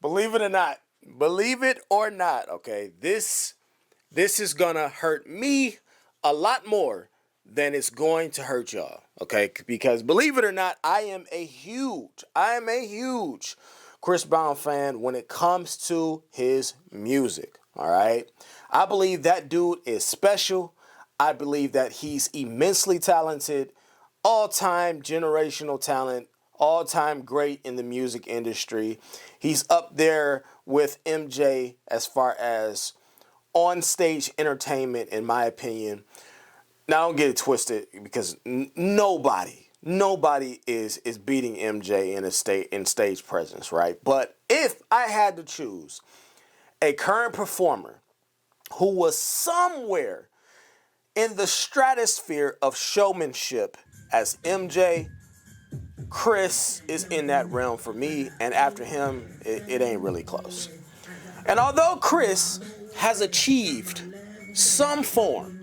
Believe it or not, okay, this is gonna hurt me a lot more than it's going to hurt y'all, okay? Because believe it or not, I am a huge Chris Brown fan when it comes to his music, all right? I believe that dude is special. I believe that he's immensely talented, all-time generational talent, all-time great in the music industry. He's up there with MJ as far as on stage entertainment, in my opinion. Now, don't get it twisted because nobody is beating MJ in stage presence, right? But if I had to choose a current performer who was somewhere in the stratosphere of showmanship as MJ, Chris is in that realm for me, and after him, it ain't really close. And although Chris has achieved some form,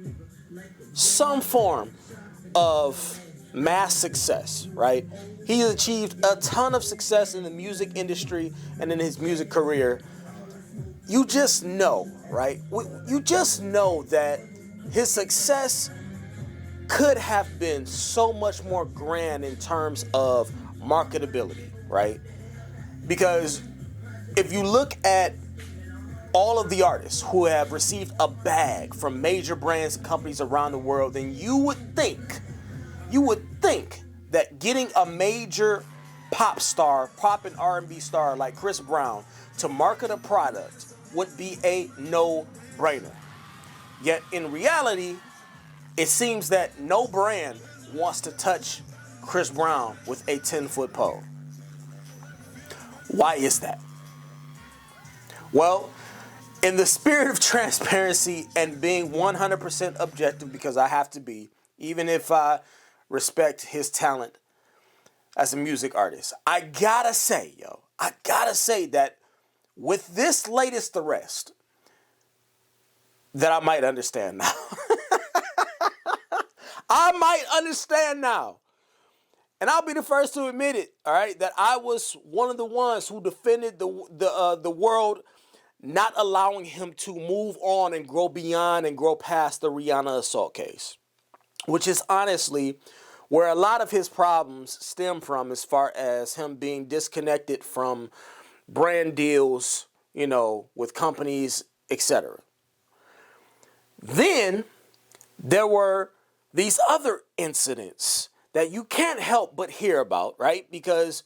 some form of mass success, right? He has achieved a ton of success in the music industry and in his music career. You just know, right? You just know that his success could have been so much more grand in terms of marketability, right? Because if you look at all of the artists who have received a bag from major brands and companies around the world, then you would think that getting a major pop and R&B star like Chris Brown to market a product would be a no-brainer. Yet in reality, it seems that no brand wants to touch Chris Brown with a 10-foot pole. Why is that? Well, in the spirit of transparency and being 100% objective, because I have to be, even if I respect his talent as a music artist, I gotta say that with this latest arrest, that I might understand now. I might understand now. And I'll be the first to admit it, all right, that I was one of the ones who defended the world not allowing him to move on and grow beyond and grow past the Rihanna assault case, which is honestly where a lot of his problems stem from as far as him being disconnected from brand deals, with companies, etc. Then there were these other incidents that you can't help but hear about, right? Because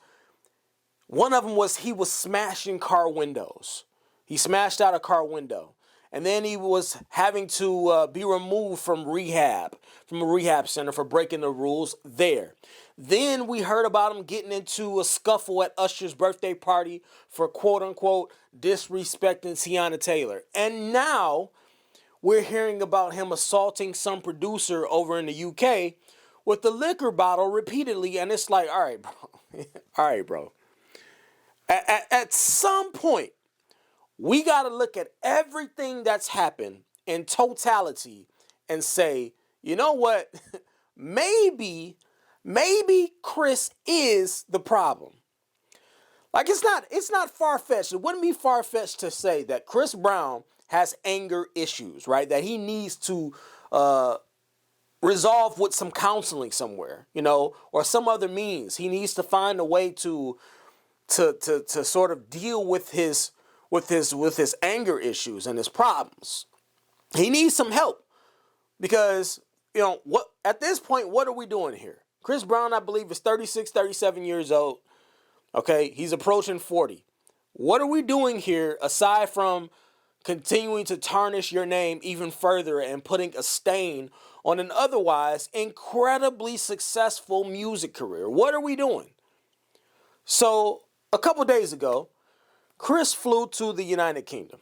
one of them was he was smashing car windows. He smashed out a car window. And then he was having to be removed from a rehab center for breaking the rules there. Then we heard about him getting into a scuffle at Usher's birthday party for quote unquote disrespecting Tiana Taylor. And now we're hearing about him assaulting some producer over in the UK with the liquor bottle repeatedly. And it's like, all right, bro. All right, bro. At some point, we got to look at everything that's happened in totality and say, you know what? maybe Chris is the problem. Like it's not far-fetched. It wouldn't be far-fetched to say that Chris Brown has anger issues, right? That he needs to resolve with some counseling somewhere, or some other means. He needs to find a way to sort of deal with his anger issues and his problems. He needs some help because, what at this point, what are we doing here? Chris Brown, I believe, is 36, 37 years old. Okay, he's approaching 40. What are we doing here aside from continuing to tarnish your name even further and putting a stain on an otherwise incredibly successful music career? What are we doing? So, a couple days ago, Chris flew to the United Kingdom,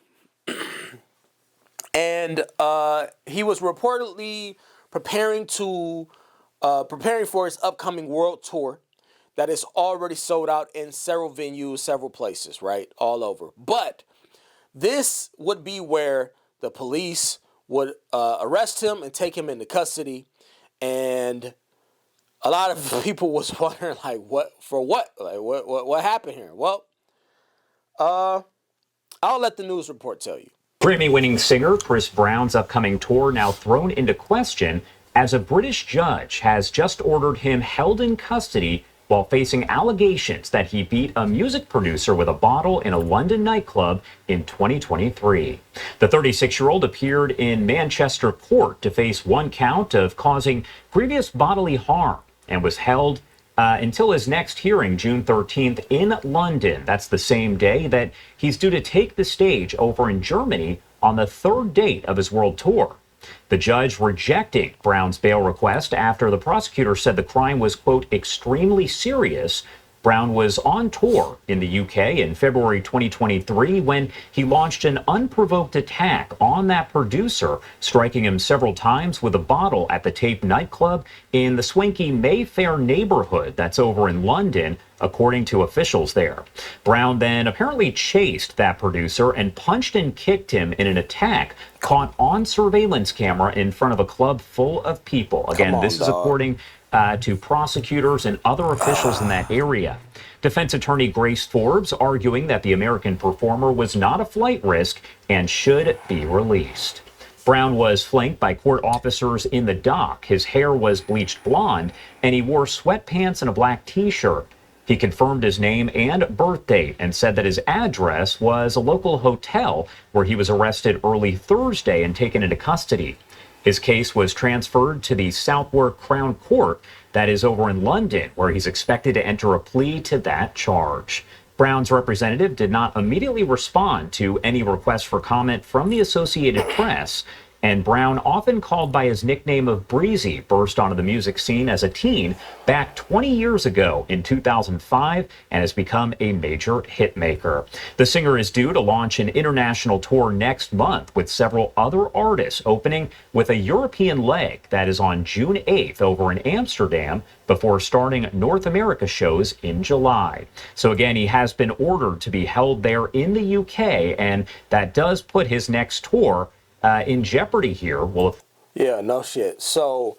and he was reportedly preparing for his upcoming world tour that is already sold out in several venues, several places, right, all over. But this would be where the police would arrest him and take him into custody and a lot of people was wondering, like, what happened here? Well, I'll let the news report tell you. Grammy-winning singer Chris Brown's upcoming tour now thrown into question as a British judge has just ordered him held in custody while facing allegations that he beat a music producer with a bottle in a London nightclub in 2023. The 36-year-old appeared in Manchester court to face one count of causing grievous bodily harm and was held until his next hearing, June 13th, in London. That's the same day that he's due to take the stage over in Germany on the third date of his world tour. The judge rejecting Brown's bail request after the prosecutor said the crime was, quote, extremely serious. Brown was on tour in the UK in February 2023 when he launched an unprovoked attack on that producer, striking him several times with a bottle at the Tape nightclub in the swanky Mayfair neighborhood that's over in London, according to officials there. Brown then apparently chased that producer and punched and kicked him in an attack caught on surveillance camera in front of a club full of people. Again, this is according to prosecutors and other officials in that area. Defense attorney Grace Forbes arguing that the American performer was not a flight risk and should be released. Brown was flanked by court officers in the dock. His hair was bleached blonde, and he wore sweatpants and a black T-shirt. He confirmed his name and birth date and said that his address was a local hotel where he was arrested early Thursday and taken into custody. His case was transferred to the Southwark Crown Court that is over in London, where he's expected to enter a plea to that charge. Brown's representative did not immediately respond to any request for comment from the Associated Press, and Brown, often called by his nickname of Breezy, burst onto the music scene as a teen back 20 years ago in 2005 and has become a major hit maker. The singer is due to launch an international tour next month with several other artists, opening with a European leg that is on June 8th over in Amsterdam before starting North America shows in July. So again, he has been ordered to be held there in the UK, and that does put his next tour in jeopardy here. Well, yeah, no shit. So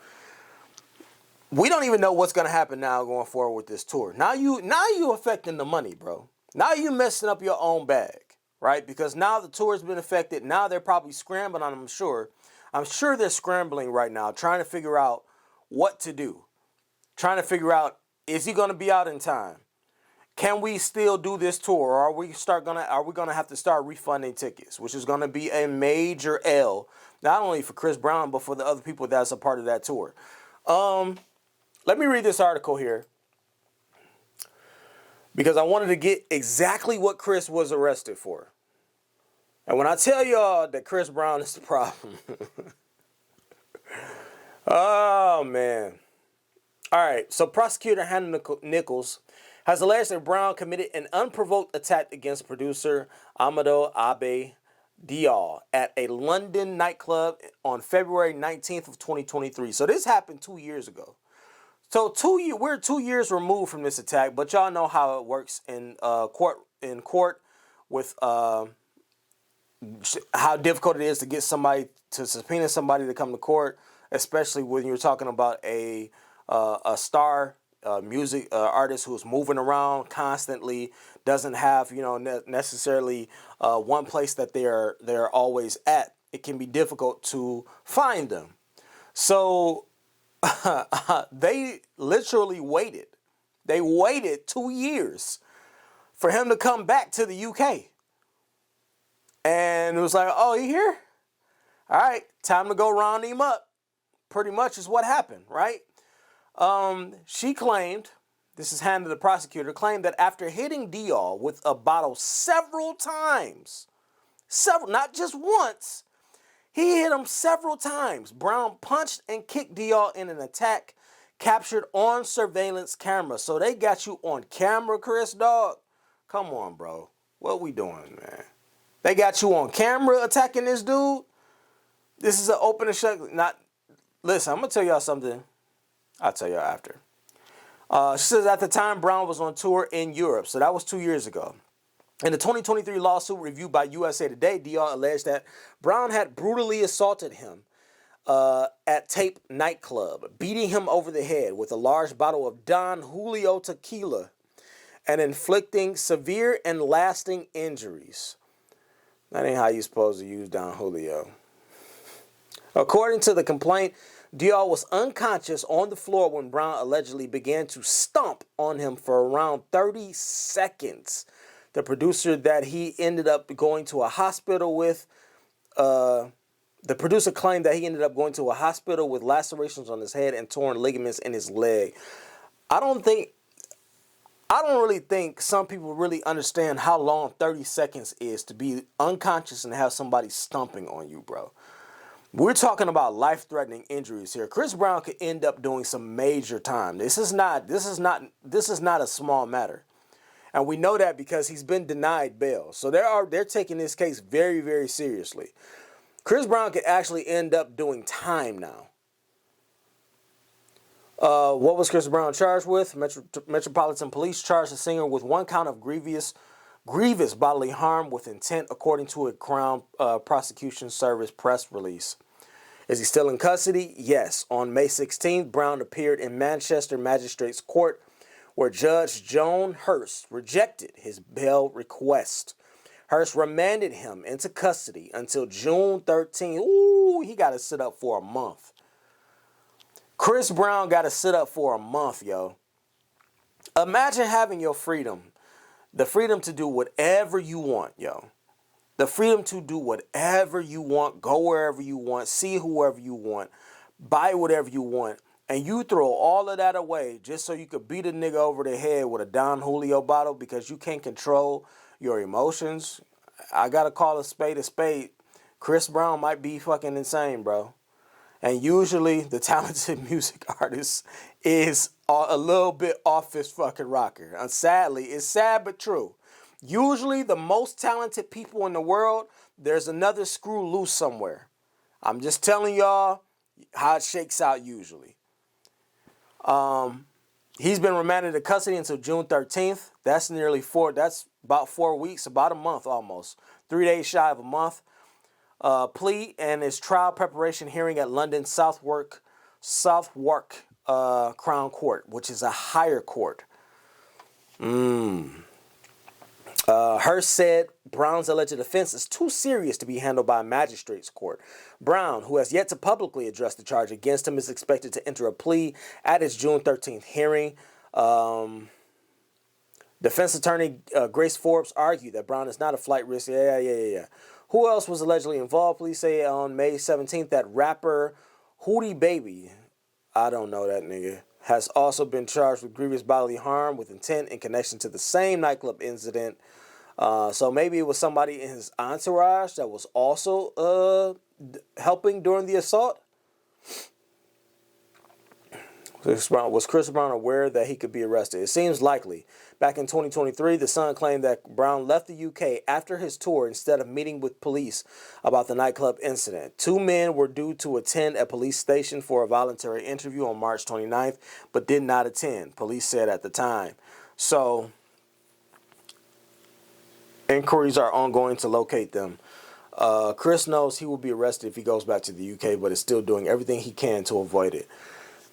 we don't even know what's gonna happen now going forward with this tour. Now you affecting the money, bro. Now you messing up your own bag, right? Because now the tour's been affected. Now they're probably scrambling on them. I'm sure they're scrambling right now, trying to figure out what to do. Trying to figure out, is he gonna be out in time? Can we still do this tour, or are we gonna have to start refunding tickets, which is gonna be a major L, not only for Chris Brown but for the other people that's a part of that tour. Let me read this article here because I wanted to get exactly what Chris was arrested for. And when I tell y'all that Chris Brown is the problem, oh man. All right, so prosecutor Hannah Nichols has alleged that Brown committed an unprovoked attack against producer Amadou Abe Diallo at a London nightclub on February 19th of 2023. So this happened 2 years ago. So we're 2 years removed from this attack, but y'all know how it works in court with how difficult it is to get somebody to subpoena somebody to come to court, especially when you're talking about a star music artist who's moving around constantly, doesn't have necessarily one place that they're always at. It can be difficult to find them. So they literally waited. They waited 2 years for him to come back to the UK. And it was like, oh, he here? All right, time to go round him up. Pretty much is what happened, right? She claimed, this is Hannah, the prosecutor, claimed that after hitting Diallo with a bottle several times, not just once, he hit him several times. Brown punched and kicked Diallo in an attack captured on surveillance camera. So they got you on camera, Chris, dog. Come on, bro. What we doing, man? They got you on camera attacking this dude. This is an open and shut. Listen, I'm gonna tell y'all something. I'll tell y'all after. She says at the time Brown was on tour in Europe, so that was 2 years ago. In the 2023 lawsuit reviewed by USA Today, Diallo alleged that Brown had brutally assaulted him at Tape nightclub, beating him over the head with a large bottle of Don Julio tequila and inflicting severe and lasting injuries. That ain't how you supposed to use Don Julio. According to the complaint, Dior was unconscious on the floor when Brown allegedly began to stomp on him for around 30 seconds. The producer that he ended up going to a hospital with, the producer claimed that he ended up going to a hospital with lacerations on his head and torn ligaments in his leg. I don't really think some people really understand how long 30 seconds is to be unconscious and have somebody stomping on you, bro. We're talking about life-threatening injuries here. Chris Brown could end up doing some major time. This is not a small matter. And we know that because he's been denied bail. So they're taking this case very, very seriously. Chris Brown could actually end up doing time now. What was Chris Brown charged with? Metropolitan Police charged the singer with one count of grievous bodily harm with intent, according to a Crown Prosecution Service press release. Is he still in custody? Yes. On May 16th, Brown appeared in Manchester Magistrates Court, where Judge Joan Hurst rejected his bail request. Hurst remanded him into custody until June 13th. Ooh, he got to sit up for a month. Chris Brown got to sit up for a month, yo. Imagine having your freedom. The freedom to do whatever you want, yo. The freedom to do whatever you want, go wherever you want, see whoever you want, buy whatever you want, and you throw all of that away just so you could beat a nigga over the head with a Don Julio bottle because you can't control your emotions. I gotta call a spade a spade. Chris Brown might be fucking insane, bro. And usually the talented music artist is a little bit off his fucking rocker. And sadly, it's sad but true. Usually the most talented people in the world, there's another screw loose somewhere. I'm just telling y'all how it shakes out usually. He's been remanded to custody until June 13th. That's about 4 weeks, about a month almost. 3 days shy of a month. Plea and his trial preparation hearing at London Southwark Crown Court, which is a higher court. Hurst said Brown's alleged offense is too serious to be handled by a magistrate's court. Brown, who has yet to publicly address the charge against him, is expected to enter a plea at his June 13th hearing. Defense attorney Grace Forbes argued that Brown is not a flight risk. Yeah. Who else was allegedly involved? Police say on May 17th that rapper Hootie Baby, I don't know that nigga, has also been charged with grievous bodily harm with intent in connection to the same nightclub incident. So maybe it was somebody in his entourage that was also helping during the assault. Was Chris Brown aware that he could be arrested? It seems likely. Back in 2023, The Sun claimed that Brown left the UK after his tour instead of meeting with police about the nightclub incident. 2 men were due to attend a police station for a voluntary interview on March 29th, but did not attend, police said at the time. So, inquiries are ongoing to locate them. Chris knows he will be arrested if he goes back to the UK, but is still doing everything he can to avoid it.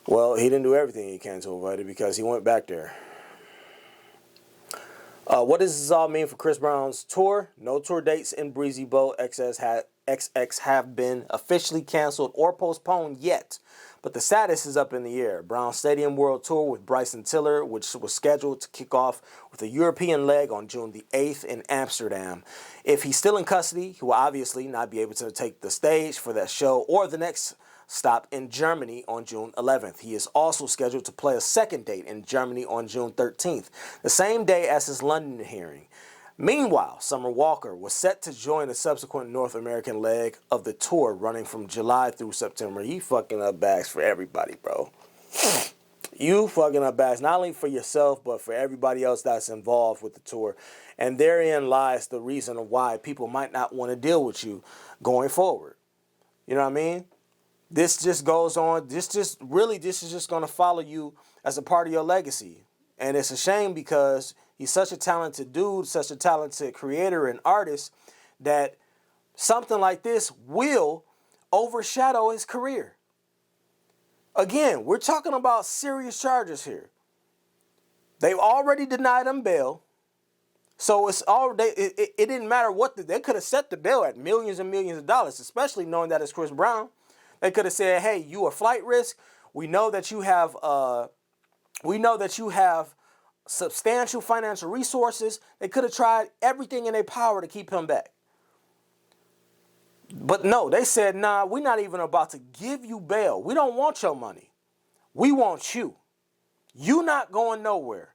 Well, he didn't do everything he can to avoid it because he went back there. What does this all mean for Chris Brown's tour? No tour dates in Breezy Boat XX have been officially canceled or postponed yet, but the status is up in the air. Brown's Stadium World Tour with Bryson Tiller, which was scheduled to kick off with a European leg on June the 8th in Amsterdam. If he's still in custody, he will obviously not be able to take the stage for that show or the next stop in Germany on June 11th. He is also scheduled to play a second date in Germany on June 13th, the same day as his London hearing. Meanwhile, Summer Walker was set to join the subsequent North American leg of the tour running from July through September. You fucking up bags for everybody, bro. You fucking up bags, not only for yourself, but for everybody else that's involved with the tour. And therein lies the reason why people might not want to deal with you going forward. You know what I mean? This just goes on. This is just going to follow you as a part of your legacy. And it's a shame because he's such a talented dude, such a talented creator and artist that something like this will overshadow his career. Again, we're talking about serious charges here. They've already denied him bail. So it didn't matter what they could have set the bill at millions and millions of dollars, especially knowing that it's Chris Brown. They could have said, "Hey, you are flight risk. We know that you have substantial financial resources." They could have tried everything in their power to keep him back. But no, they said, "Nah, we're not even about to give you bail. We don't want your money. We want you. You not going nowhere."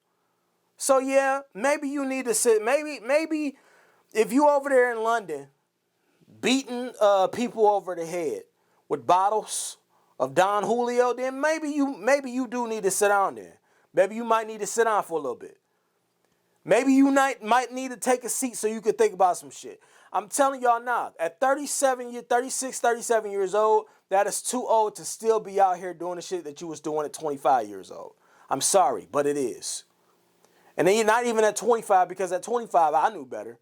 So yeah, maybe you need to sit. Maybe if you over there in London, beating people over the head with bottles of Don Julio, then maybe you do need to sit down there. Maybe you might need to sit down for a little bit. Maybe you might need to take a seat so you could think about some shit. I'm telling y'all now, at 36, 37 years old, that is too old to still be out here doing the shit that you was doing at 25 years old. I'm sorry, but it is. And then you're not even at 25, because at 25, I knew better.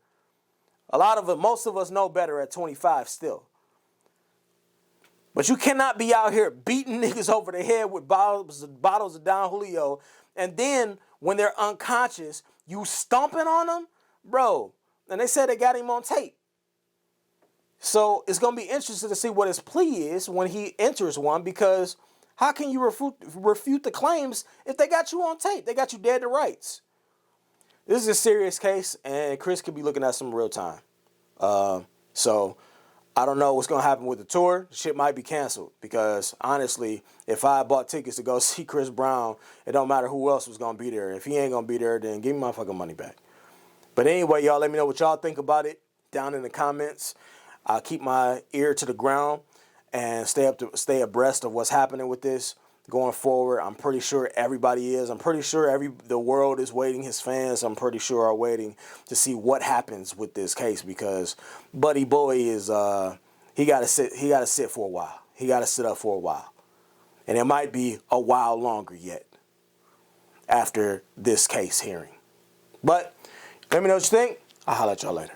Most of us know better at 25 still. But you cannot be out here beating niggas over the head with bottles of Don Julio, and then when they're unconscious, you stomping on them, bro. And they said they got him on tape. So it's going to be interesting to see what his plea is when he enters one, because how can you refute the claims if they got you on tape? They got you dead to rights. This is a serious case, and Chris could be looking at some real time. So I don't know what's going to happen with the tour. Shit might be canceled, because honestly, if I bought tickets to go see Chris Brown, it don't matter who else was going to be there. If he ain't going to be there, then give me my fucking money back. But anyway, y'all, let me know what y'all think about it down in the comments. I'll keep my ear to the ground and stay abreast of what's happening with this going forward. I'm pretty sure everybody is. I'm pretty sure the world is waiting. His fans, I'm pretty sure, are waiting to see what happens with this case, because Buddy Boy is he got to sit for a while. He got to sit up for a while, and it might be a while longer yet after this case hearing. But let me know what you think. I'll holler at y'all later.